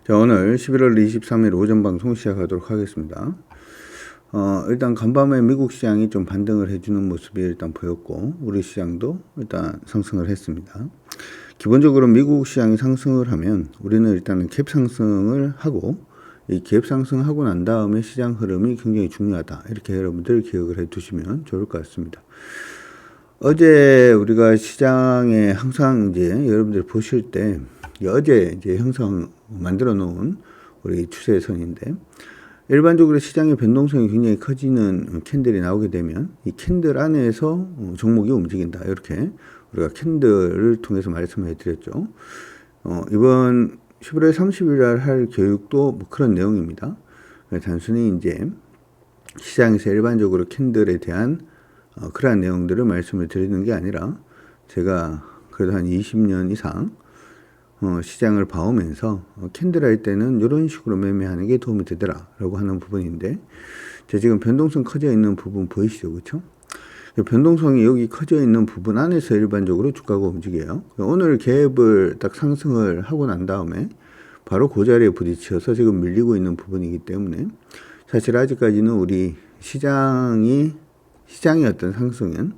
자, 오늘 11월 23일 오전 방송 시작하도록 하겠습니다. 일단 간밤에 미국 시장이 좀 반등을 해주는 모습이 일단 보였고, 우리 시장도 일단 상승을 했습니다. 기본적으로 미국 시장이 상승을 하면 우리는 일단은 갭 상승을 하고, 이 갭 상승하고 난 다음에 시장 흐름이 굉장히 중요하다. 이렇게 여러분들 기억을 해 두시면 좋을 것 같습니다. 어제 우리가 시장에 항상 이제 여러분들 보실 때 어제 이제 형성 만들어 놓은 우리 추세선인데, 일반적으로 시장의 변동성이 굉장히 커지는 캔들이 나오게 되면 이 캔들 안에서 종목이 움직인다. 이렇게 우리가 캔들을 통해서 말씀해 드렸죠. 이번 11월 30일 날 할 교육도 뭐 그런 내용입니다. 단순히 이제 시장에서 일반적으로 캔들에 대한 그러한 내용들을 말씀을 드리는 게 아니라, 제가 그래도 한 20년 이상 시장을 봐오면서 캔들 할 때는 이런 식으로 매매하는 게 도움이 되더라 라고 하는 부분인데, 제가 지금 변동성 커져 있는 부분 보이시죠? 그렇죠? 변동성이 여기 커져 있는 부분 안에서 일반적으로 주가가 움직여요. 오늘 갭을 딱 상승을 하고 난 다음에 바로 그 자리에 부딪혀서 지금 밀리고 있는 부분이기 때문에, 사실 아직까지는 우리 시장의 어떤 상승은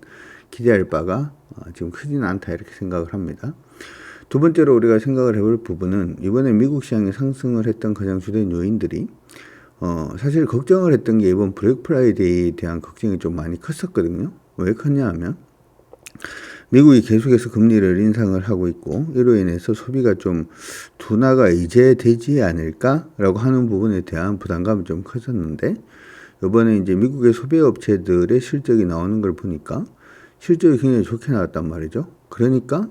기대할 바가 지금 크지는 않다, 이렇게 생각을 합니다. 두 번째로 우리가 생각을 해볼 부분은, 이번에 미국 시장이 상승을 했던 가장 주된 요인들이 사실 걱정을 했던 게 이번 블랙 프라이데이에 대한 걱정이 좀 많이 컸었거든요. 왜 컸냐 하면, 미국이 계속해서 금리를 인상을 하고 있고, 이로 인해서 소비가 좀 둔화가 이제 되지 않을까라고 하는 부분에 대한 부담감이 좀 커졌는데, 이번에 이제 미국의 소비업체들의 실적이 나오는 걸 보니까 실적이 굉장히 좋게 나왔단 말이죠. 그러니까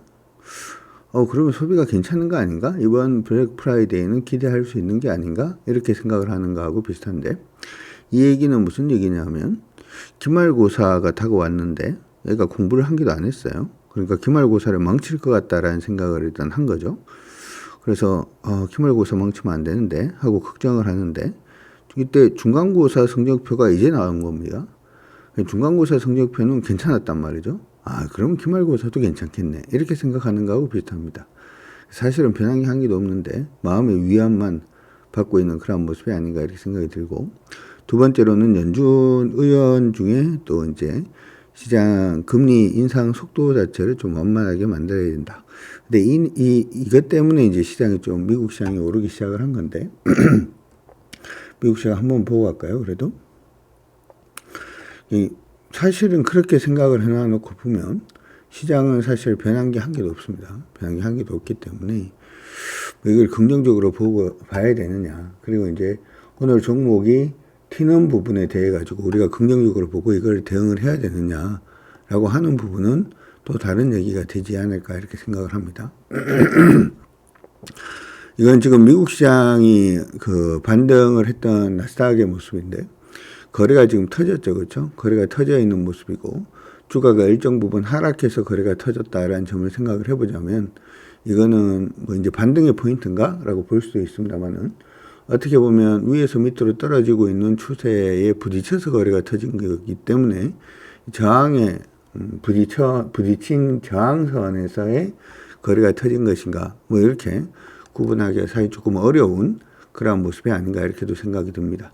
그러면 소비가 괜찮은 거 아닌가? 이번 블랙 프라이데이는 기대할 수 있는 게 아닌가? 이렇게 생각을 하는 거하고 비슷한데, 이 얘기는 무슨 얘기냐면, 기말고사가 다가왔는데 얘가 공부를 한 개도 안 했어요. 그러니까 기말고사를 망칠 것 같다라는 생각을 일단 한 거죠. 그래서 기말고사 망치면 안 되는데 하고 걱정을 하는데, 이때 중간고사 성적표가 이제 나온 겁니다. 중간고사 성적표는 괜찮았단 말이죠. 그러면 기말고사도 괜찮겠네, 이렇게 생각하는 거하고 비슷합니다. 사실은 변한 게 한 개도 없는데 마음의 위안만 받고 있는 그런 모습이 아닌가, 이렇게 생각이 들고, 두 번째로는 연준 의원 중에 또 이제 시장 금리 인상 속도 자체를 좀 완만하게 만들어야 된다. 근데 이것 때문에 이제 시장이 좀, 미국 시장이 오르기 시작을 한 건데, 미국 시장 한번 보고 갈까요? 그래도 사실은 그렇게 생각을 해놔놓고 보면 시장은 사실 변한 게 한 개도 없습니다. 변한 게 한 개도 없기 때문에 이걸 긍정적으로 보고 봐야 되느냐, 그리고 이제 오늘 종목이 튀는 부분에 대해 가지고 우리가 긍정적으로 보고 이걸 대응을 해야 되느냐라고 하는 부분은 또 다른 얘기가 되지 않을까, 이렇게 생각을 합니다. 이건 지금 미국 시장이 그 반등을 했던 나스닥의 모습인데, 거래가 지금 터졌죠. 그렇죠? 거래가 터져 있는 모습이고, 주가가 일정 부분 하락해서 거래가 터졌다라는 점을 생각을 해보자면, 이거는 뭐 이제 반등의 포인트인가? 라고 볼 수도 있습니다만은, 어떻게 보면 위에서 밑으로 떨어지고 있는 추세에 부딪혀서 거래가 터진 거기 때문에, 저항에 부딪힌 저항선에서의 거래가 터진 것인가, 뭐 이렇게 구분하기가 사실 조금 어려운 그런 모습이 아닌가, 이렇게도 생각이 듭니다.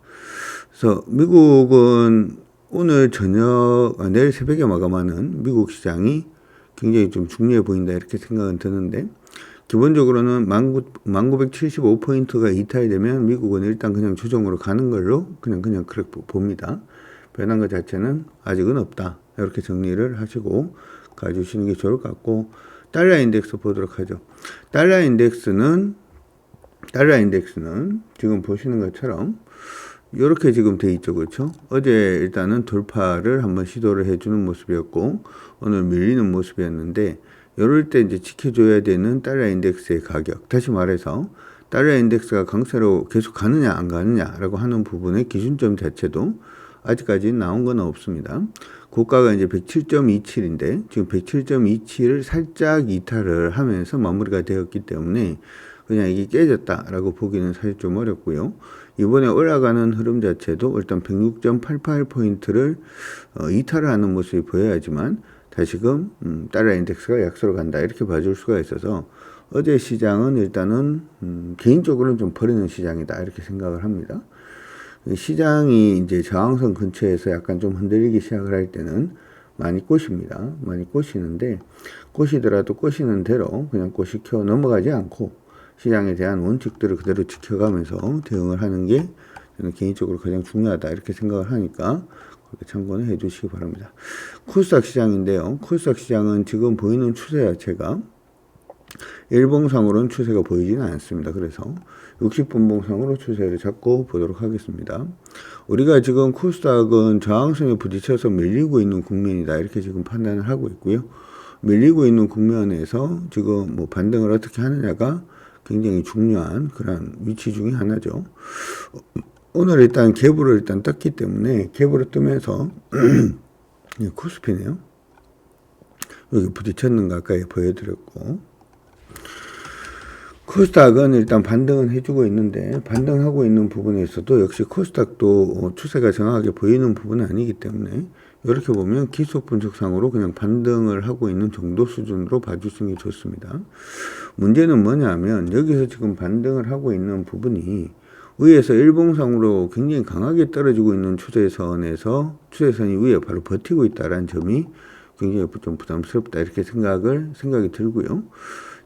그래서 미국은 오늘 저녁, 내일 새벽에 마감하는 미국 시장이 굉장히 좀 중요해 보인다, 이렇게 생각은 드는데, 기본적으로는 1975포인트가 이탈이 되면 미국은 일단 그냥 조정으로 가는 걸로 그냥 그렇게 봅니다. 변한 것 자체는 아직은 없다, 이렇게 정리를 하시고 가주시는 게 좋을 것 같고, 달러 인덱스 보도록 하죠. 달러 인덱스는 지금 보시는 것처럼 이렇게 지금 돼 있죠. 그렇죠? 어제 일단은 돌파를 한번 시도를 해주는 모습이었고, 오늘 밀리는 모습이었는데, 이럴 때 이제 지켜줘야 되는 달러 인덱스의 가격, 다시 말해서 달러 인덱스가 강세로 계속 가느냐 안 가느냐라고 하는 부분의 기준점 자체도 아직까지 나온 건 없습니다. 고가가 이제 107.27인데 지금 107.27을 살짝 이탈을 하면서 마무리가 되었기 때문에 그냥 이게 깨졌다라고 보기는 사실 좀 어렵고요. 이번에 올라가는 흐름 자체도 일단 106.88포인트를 이탈을 하는 모습이 보여야지만 다시금 달러 인덱스가 약세로 간다, 이렇게 봐줄 수가 있어서 어제 시장은 일단은 개인적으로는 좀 버리는 시장이다 이렇게 생각을 합니다. 시장이 이제 저항선 근처에서 약간 좀 흔들리기 시작을 할 때는 많이 꼬십니다. 많이 꼬시는데 꼬시더라도 꼬시는 대로 그냥 꼬시켜 넘어가지 않고 시장에 대한 원칙들을 그대로 지켜가면서 대응을 하는 게 저는 개인적으로 가장 중요하다 이렇게 생각을 하니까 그렇게 참고는 해 주시기 바랍니다. 코스닥 시장인데요. 코스닥 시장은 지금 보이는 추세 자체가 일봉상으로는 추세가 보이지는 않습니다. 그래서 60분봉상으로 추세를 잡고 보도록 하겠습니다. 우리가 지금 코스닥은 저항선에 부딪혀서 밀리고 있는 국면이다 이렇게 지금 판단을 하고 있고요. 밀리고 있는 국면에서 지금 뭐 반등을 어떻게 하느냐가 굉장히 중요한 그런 위치 중에 하나죠. 오늘 일단 갭으로 일단 떴기 때문에 갭으로 뜨면서 코스피네요. 여기 부딪혔는가 아까 보여드렸고 코스닥은 일단 반등은 해주고 있는데 반등하고 있는 부분에서도 역시 코스닥도 추세가 정확하게 보이는 부분은 아니기 때문에 이렇게 보면 기속 분석상으로 그냥 반등을 하고 있는 정도 수준으로 봐주시는 게 좋습니다. 문제는 뭐냐면 여기서 지금 반등을 하고 있는 부분이 위에서 일봉상으로 굉장히 강하게 떨어지고 있는 추세선에서 추세선이 위에 바로 버티고 있다는 점이 굉장히 좀 부담스럽다 이렇게 생각이 들고요.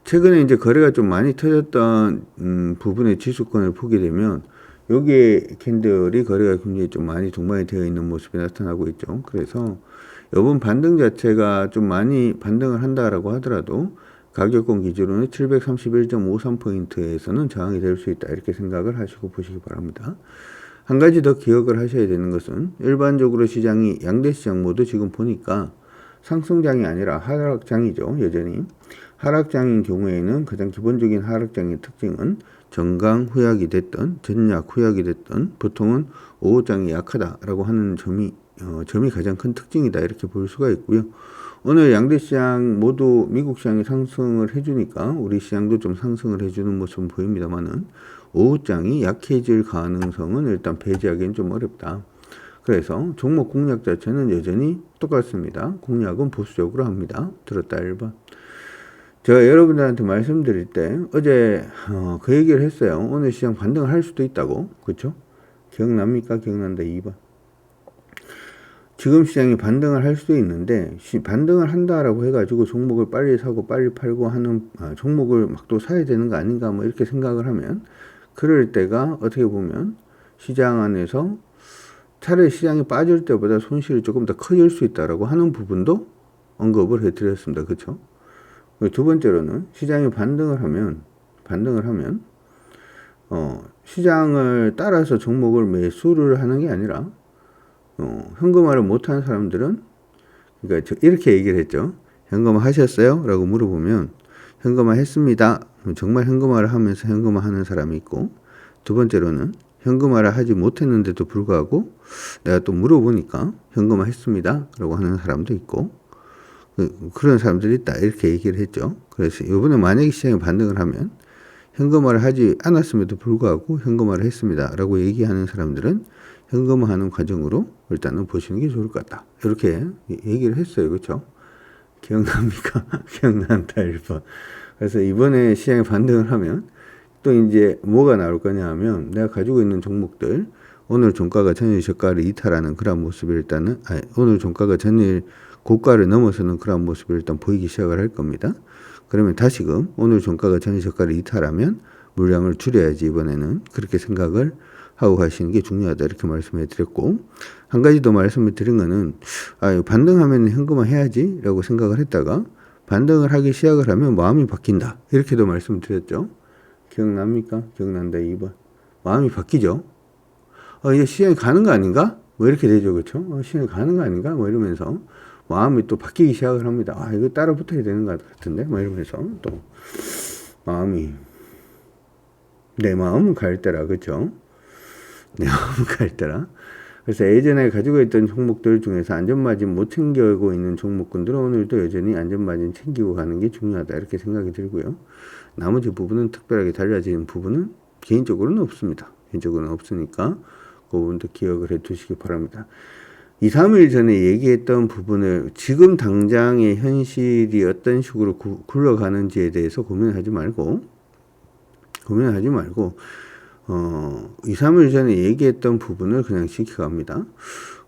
최근에 이제 거래가 좀 많이 터졌던 부분의 지수권을 보게 되면 여기에 캔들이 거래가 굉장히 좀 많이 동반이 되어 있는 모습이 나타나고 있죠. 그래서 이번 반등 자체가 좀 많이 반등을 한다라고 하더라도 가격권 기준으로는 731.53포인트에서는 저항이 될 수 있다 이렇게 생각을 하시고 보시기 바랍니다. 한 가지 더 기억을 하셔야 되는 것은 일반적으로 시장이 양대 시장 모두 지금 보니까 상승장이 아니라 하락장이죠. 여전히 하락장인 경우에는 가장 기본적인 하락장의 특징은 정강 후약이 됐던 전약 후약이 됐던 보통은 오후장이 약하다라고 하는 점이 가장 큰 특징이다 이렇게 볼 수가 있고요. 오늘 양대 시장 모두 미국 시장이 상승을 해주니까 우리 시장도 좀 상승을 해주는 모습은 보입니다만은 오후장이 약해질 가능성은 일단 배제하기는 좀 어렵다. 그래서 종목 공략 자체는 여전히 똑같습니다. 공략은 보수적으로 합니다. 들었다 1번. 제가 여러분들한테 말씀드릴 때 어제 그 얘기를 했어요. 오늘 시장 반등을 할 수도 있다고. 그렇죠? 기억납니까? 기억난다 2번. 지금 시장이 반등을 할 수도 있는데 반등을 한다라고 해가지고 종목을 빨리 사고 빨리 팔고 하는 종목을 막 또 사야 되는 거 아닌가 뭐 이렇게 생각을 하면 그럴 때가 어떻게 보면 시장 안에서 차라리 시장이 빠질 때보다 손실이 조금 더 커질 수 있다라고 하는 부분도 언급을 해드렸습니다. 그렇죠? 두 번째로는 시장이 반등을 하면 시장을 따라서 종목을 매수를 하는 게 아니라 현금화를 못하는 사람들은 그러니까 이렇게 얘기를 했죠. 현금화 하셨어요? 라고 물어보면 현금화 했습니다. 정말 현금화를 하면서 현금화 하는 사람이 있고 두 번째로는 현금화를 하지 못했는데도 불구하고 내가 또 물어보니까 현금화 했습니다. 라고 하는 사람도 있고 그런 사람들이 있다. 이렇게 얘기를 했죠. 그래서 이번에 만약에 시장이 반등을 하면 현금화를 하지 않았음에도 불구하고 현금화를 했습니다. 라고 얘기하는 사람들은 현금화하는 과정으로 일단은 보시는 게 좋을 것 같다. 이렇게 얘기를 했어요. 그렇죠? 기억납니까? 기억난다 1번. 그래서 이번에 시장이 반등을 하면 또 이제 뭐가 나올 거냐 하면 내가 가지고 있는 종목들 오늘 종가가 전일 저가를 이탈하는 그런 모습이 일단은 오늘 종가가 전일 고가를 넘어서는 그런 모습이 일단 보이기 시작을 할 겁니다. 그러면 다시금 오늘 종가가 전일 저가를 이탈하면 물량을 줄여야지 이번에는 그렇게 생각을 하고 가시는 게 중요하다 이렇게 말씀해 드렸고 한 가지 더 말씀을 드린 거는 반등하면 현금화 해야지 라고 생각을 했다가 반등을 하기 시작을 하면 마음이 바뀐다 이렇게도 말씀드렸죠. 기억납니까? 기억난다 2번. 마음이 바뀌죠. 이제 시장이 가는 거 아닌가? 뭐 이렇게 되죠. 그렇죠? 시장이 가는 거 아닌가? 뭐 이러면서 마음이 또 바뀌기 시작을 합니다. 이거 따라 붙어야 되는 것 같은데? 뭐 이러면서 또 마음이 내 마음은 갈 때라 그렇죠? 내 마음은 갈 때라. 그래서 예전에 가지고 있던 종목들 중에서 안전마진 못 챙기고 있는 종목군들은 오늘도 여전히 안전마진 챙기고 가는 게 중요하다 이렇게 생각이 들고요. 나머지 부분은 특별하게 달라지는 부분은 개인적으로는 없습니다. 개인적으로는 없으니까 그 부분도 기억을 해 두시기 바랍니다. 2, 3일 전에 얘기했던 부분을 지금 당장의 현실이 어떤 식으로 굴러가는지에 대해서 고민하지 말고, 2, 3일 전에 얘기했던 부분을 그냥 지켜갑니다.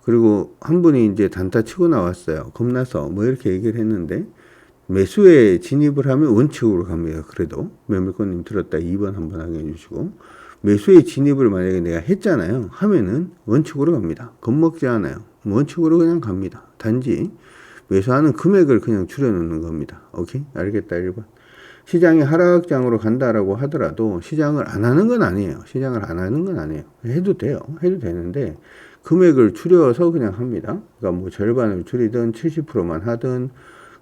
그리고 한 분이 이제 단타 치고 나왔어요. 겁나서 뭐 이렇게 얘기를 했는데, 매수에 진입을 하면 원칙으로 갑니다. 그래도 매물권님 들었다 2번 한번 하게 해주시고, 매수에 진입을 만약에 내가 했잖아요. 하면은 원칙으로 갑니다. 겁먹지 않아요. 원칙으로 그냥 갑니다. 단지 매수하는 금액을 그냥 줄여놓는 겁니다. 오케이? 알겠다. 1번. 시장이 하락장으로 간다라고 하더라도 시장을 안 하는 건 아니에요. 시장을 안 하는 건 아니에요. 해도 돼요. 해도 되는데 금액을 줄여서 그냥 합니다. 그러니까 뭐 절반을 줄이든 70%만 하든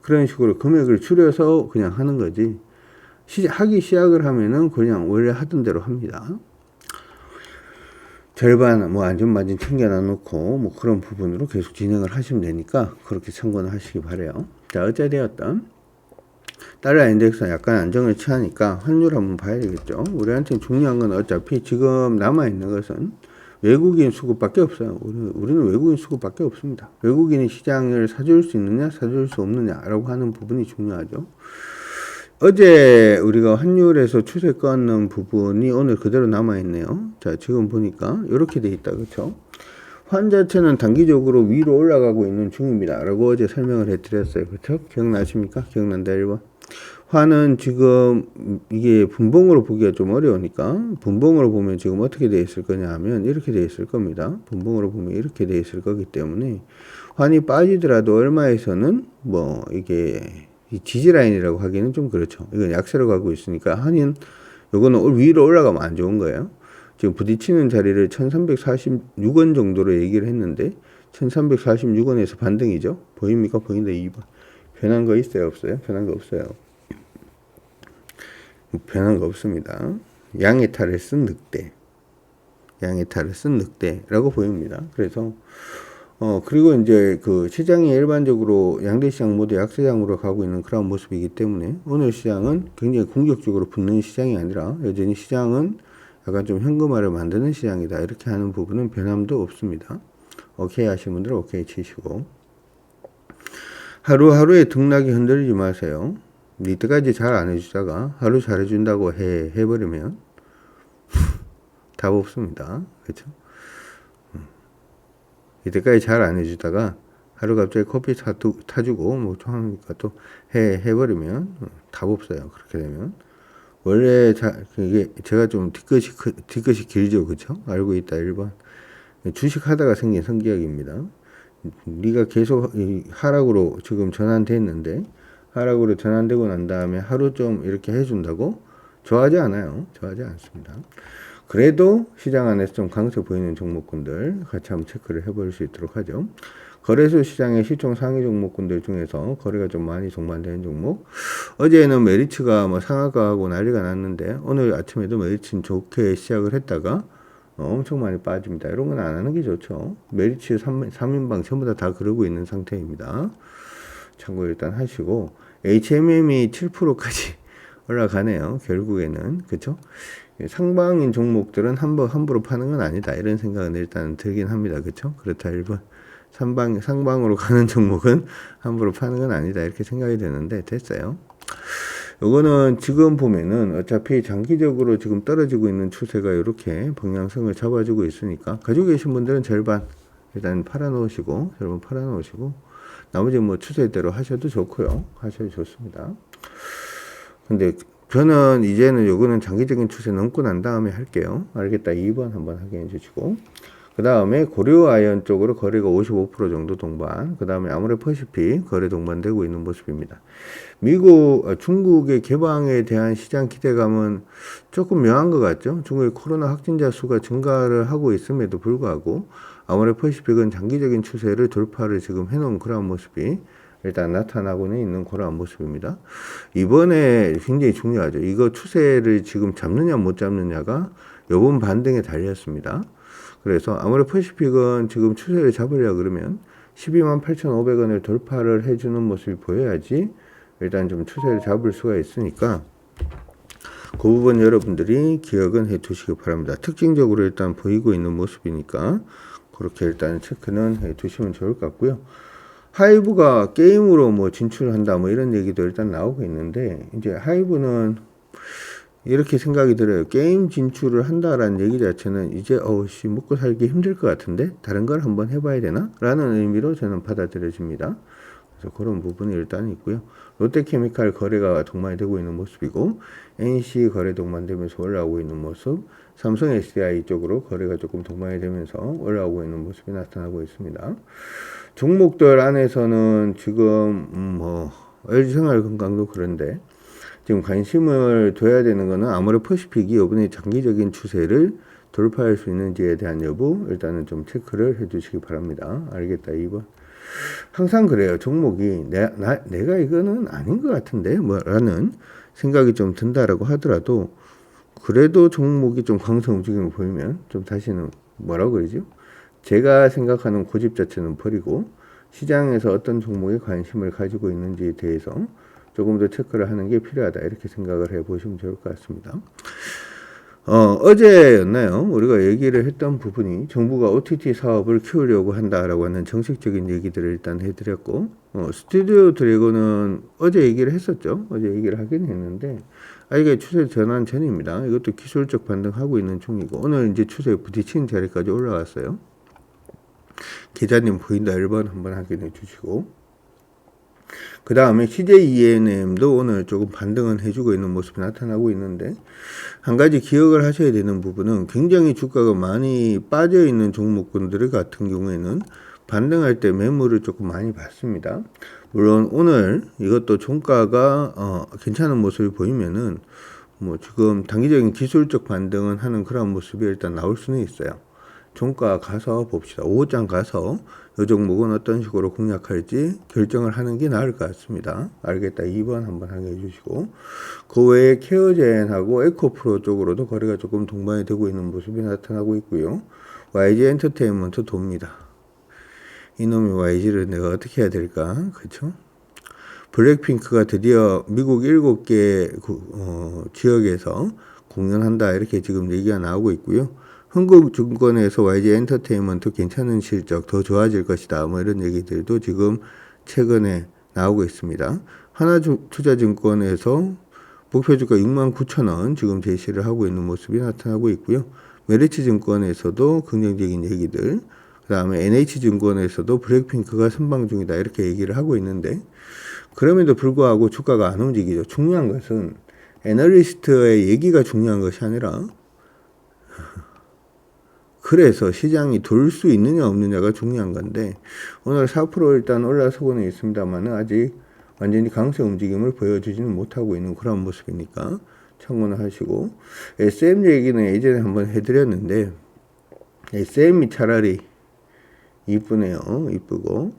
그런 식으로 금액을 줄여서 그냥 하는 거지. 하기 시작을 하면은 그냥 원래 하던 대로 합니다. 절반 뭐 안전마진 챙겨놔 놓고 뭐 그런 부분으로 계속 진행을 하시면 되니까 그렇게 참고는 하시기 바래요. 자, 어찌되었든 달러 인덱스는 약간 안정을 취하니까 환율 한번 봐야 되겠죠. 우리한테 중요한 건 어차피 지금 남아있는 것은 외국인 수급밖에 없어요. 우리는 외국인 수급밖에 없습니다. 외국인이 시장을 사줄 수 있느냐 사줄 수 없느냐라고 하는 부분이 중요하죠. 어제 우리가 환율에서 추세 끊는 부분이 오늘 그대로 남아있네요. 자, 지금 보니까 이렇게 돼 있다. 그렇죠? 환 자체는 단기적으로 위로 올라가고 있는 중입니다. 라고 어제 설명을 해드렸어요. 그렇죠? 기억나십니까? 기억난다 1번. 환은 지금 이게 분봉으로 보기가 좀 어려우니까 분봉으로 보면 지금 어떻게 돼 있을 거냐 하면 이렇게 돼 있을 겁니다. 분봉으로 보면 이렇게 돼 있을 거기 때문에 환이 빠지더라도 얼마에서는 뭐 이게 지지라인이라고 하기는 좀 그렇죠. 이건 약세로 가고 있으니까 한인 요거는 위로 올라가면 안 좋은 거예요. 지금 부딪히는 자리를 1346원 정도로 얘기를 했는데 1346원에서 반등이죠. 보입니까? 보인다 2번. 변한 거 있어요? 없어요? 변한 거 없어요. 변한 거 없습니다. 양의 탈을 쓴 늑대. 양의 탈을 쓴 늑대라고 보입니다. 그래서 그리고 이제 그 시장이 일반적으로 양대 시장 모두 약세장으로 가고 있는 그런 모습이기 때문에 오늘 시장은 굉장히 공격적으로 붙는 시장이 아니라 여전히 시장은 약간 좀 현금화를 만드는 시장이다. 이렇게 하는 부분은 변함도 없습니다. 오케이 하시는 분들은 오케이 치시고 하루하루의 등락이 흔들리지 마세요. 이때까지 잘 안 해주다가 하루 잘해준다고 해버리면 답 없습니다. 그렇죠? 이때까지 잘 안 해주다가 하루 갑자기 커피 타주고 뭐 하니까 또 해버리면 답 없어요. 그렇게 되면 원래 이게 제가 좀 뒤끝이 길죠. 그렇죠? 알고 있다 1번. 주식하다가 생긴 성격입니다. 네가 계속 하락으로 지금 전환됐는데 하락으로 전환되고 난 다음에 하루 좀 이렇게 해준다고 좋아하지 않아요. 좋아하지 않습니다. 그래도 시장 안에서 좀 강세 보이는 종목군들 같이 한번 체크를 해볼 수 있도록 하죠. 거래소 시장의 시총 상위 종목군들 중에서 거래가 좀 많이 동반되는 종목. 어제는 메리츠가 뭐 상한가하고 난리가 났는데 오늘 아침에도 메리츠는 좋게 시작을 했다가 엄청 많이 빠집니다. 이런 건 안 하는 게 좋죠. 메리츠 3인방 전부 다 그러고 있는 상태입니다. 참고 일단 하시고 HMM이 7%까지 올라가네요. 결국에는 그렇죠? 상방인 종목들은 함부로 파는 건 아니다. 이런 생각은 일단 들긴 합니다. 그렇죠? 그렇다 1번. 상방으로 가는 종목은 함부로 파는 건 아니다. 이렇게 생각이 되는데 됐어요. 요거는 지금 보면은 어차피 장기적으로 지금 떨어지고 있는 추세가 이렇게 방향성을 잡아주고 있으니까 가지고 계신 분들은 절반 일단 팔아놓으시고 절반 팔아놓으시고 나머지 뭐 추세대로 하셔도 좋고요. 하셔도 좋습니다. 근데 저는 이제는 요거는 장기적인 추세 넘고 난 다음에 할게요. 알겠다. 2번 한번 확인해 주시고 그 다음에 고려아연 쪽으로 거래가 55% 정도 동반, 그 다음에 아모레퍼시픽 거래 동반되고 있는 모습입니다. 중국의 개방에 대한 시장 기대감은 조금 묘한 것 같죠. 중국의 코로나 확진자 수가 증가를 하고 있음에도 불구하고 아모레퍼시픽은 장기적인 추세를 돌파를 지금 해놓은 그런 모습이 일단 나타나고는 있는 그런 모습입니다. 이번에 굉장히 중요하죠. 이거 추세를 지금 잡느냐 못 잡느냐가 이번 반등에 달렸습니다. 그래서 아모레퍼시픽은 지금 추세를 잡으려고 그러면 128,500원을 돌파를 해주는 모습이 보여야지 일단 좀 추세를 잡을 수가 있으니까 그 부분 여러분들이 기억은 해 두시기 바랍니다. 특징적으로 일단 보이고 있는 모습이니까 그렇게 일단 체크는 해 두시면 좋을 것 같고요. 하이브가 게임으로 뭐 진출한다 뭐 이런 얘기도 일단 나오고 있는데, 이제 하이브는 이렇게 생각이 들어요. 게임 진출을 한다라는 얘기 자체는 이제 먹고 살기 힘들 것 같은데 다른 걸 한번 해봐야 되나? 라는 의미로 저는 받아들여집니다. 그래서 그런 부분이 일단 있고요. 롯데케미칼 거래가 동반되고 있는 모습이고, NC 거래 동반되면서 올라오고 있는 모습, 삼성 SDI 쪽으로 거래가 조금 동반이 되면서 올라오고 있는 모습이 나타나고 있습니다. 종목들 안에서는 지금 LG생활건강도 그런데 지금 관심을 둬야 되는 거는 아모레퍼시픽이 이번에 장기적인 추세를 돌파할 수 있는지에 대한 여부 일단은 좀 체크를 해 주시기 바랍니다. 알겠다 2번. 항상 그래요. 종목이 내가 이거는 아닌 것 같은데 라는 생각이 좀 든다라고 하더라도, 그래도 종목이 좀 강성 움직임을 보이면 좀 다시는 뭐라고 그러죠? 제가 생각하는 고집 자체는 버리고 시장에서 어떤 종목에 관심을 가지고 있는지에 대해서 조금 더 체크를 하는 게 필요하다, 이렇게 생각을 해 보시면 좋을 것 같습니다. 어제였나요? 우리가 얘기를 했던 부분이 정부가 OTT 사업을 키우려고 한다라고 하는 정식적인 얘기들을 일단 해드렸고, 스튜디오 드래곤은 어제 얘기를 했었죠. 어제 얘기를 하긴 했는데, 이게 추세 전환 전입니다. 이것도 기술적 반등하고 있는 중이고, 오늘 이제 추세에 부딪히는 자리까지 올라왔어요. 계좌님 보인다 1번 한번 확인해 주시고, 그 다음에 CJENM도 오늘 조금 반등은 해주고 있는 모습이 나타나고 있는데, 한 가지 기억을 하셔야 되는 부분은 굉장히 주가가 많이 빠져 있는 종목군들 같은 경우에는 반등할 때 매물을 조금 많이 받습니다. 물론 오늘 이것도 종가가 괜찮은 모습이 보이면은 뭐 지금 단기적인 기술적 반등은 하는 그런 모습이 일단 나올 수는 있어요. 종가 가서 봅시다. 5장 가서 이 종목은 어떤 식으로 공략할지 결정을 하는 게 나을 것 같습니다. 알겠다 2번 한번 확인해 주시고, 그 외에 케어젠하고 에코프로 쪽으로도 거래가 조금 동반이 되고 있는 모습이 나타나고 있고요. YG 엔터테인먼트 돕니다. 이놈의 YG를 내가 어떻게 해야 될까? 그렇죠? 블랙핑크가 드디어 미국 7개 지역에서 공연한다, 이렇게 지금 얘기가 나오고 있고요. 흥국증권에서 YG 엔터테인먼트 괜찮은 실적 더 좋아질 것이다, 뭐 이런 얘기들도 지금 최근에 나오고 있습니다. 하나투자증권에서 목표주가 69,000원 지금 제시를 하고 있는 모습이 나타나고 있고요. 메리츠증권에서도 긍정적인 얘기들, 그 다음에 NH증권에서도 블랙핑크가 선방 중이다, 이렇게 얘기를 하고 있는데, 그럼에도 불구하고 주가가 안 움직이죠. 중요한 것은 애널리스트의 얘기가 중요한 것이 아니라, 그래서 시장이 돌 수 있느냐 없느냐가 중요한 건데, 오늘 4% 일단 올라서고는 있습니다만 아직 완전히 강세 움직임을 보여주지는 못하고 있는 그런 모습이니까 참고는 하시고, SM 얘기는 예전에 한번 해드렸는데 SM이 차라리 이쁘네요. 이쁘고,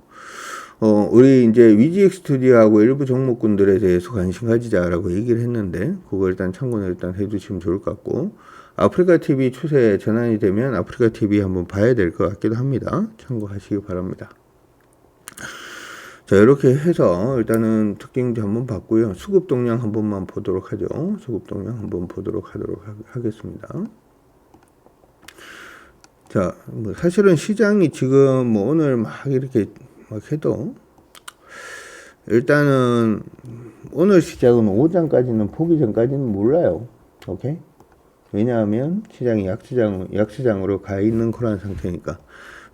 우리 이제 위지엑 스튜디오하고 일부 종목군들에 대해서 관심 가지자라고 얘기를 했는데, 그거 일단 참고는 일단 해주시면 좋을 것 같고, 아프리카 TV 추세 전환이 되면 아프리카 TV 한번 봐야 될 것 같기도 합니다. 참고하시기 바랍니다. 자, 이렇게 해서 일단은 특징도 한번 봤고요. 수급 동향 한 번만 보도록 하죠. 수급 동향 한번 보도록 하겠습니다. 자, 뭐 사실은 시장이 지금 뭐 오늘 막 이렇게 막 해도 일단은 오늘 시작은 오전까지는 보기 전까지는 몰라요. 오케이? 왜냐하면 시장이 약시장으로 가 있는 그런 상태니까.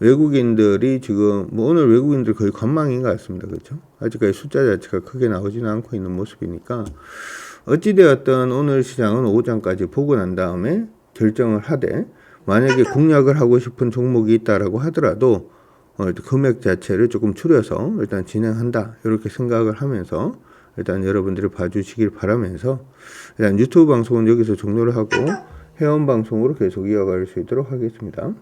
외국인들이 지금 뭐 오늘 외국인들 거의 관망인 것 같습니다. 그렇죠? 아직까지 숫자 자체가 크게 나오지는 않고 있는 모습이니까, 어찌되었든 오늘 시장은 오전까지 보고 난 다음에 결정을 하되, 만약에 공략을 하고 싶은 종목이 있다라고 하더라도 금액 자체를 조금 줄여서 일단 진행한다, 이렇게 생각을 하면서 일단 여러분들이 봐주시길 바라면서, 일단 유튜브 방송은 여기서 종료를 하고 회원 방송으로 계속 이어갈 수 있도록 하겠습니다.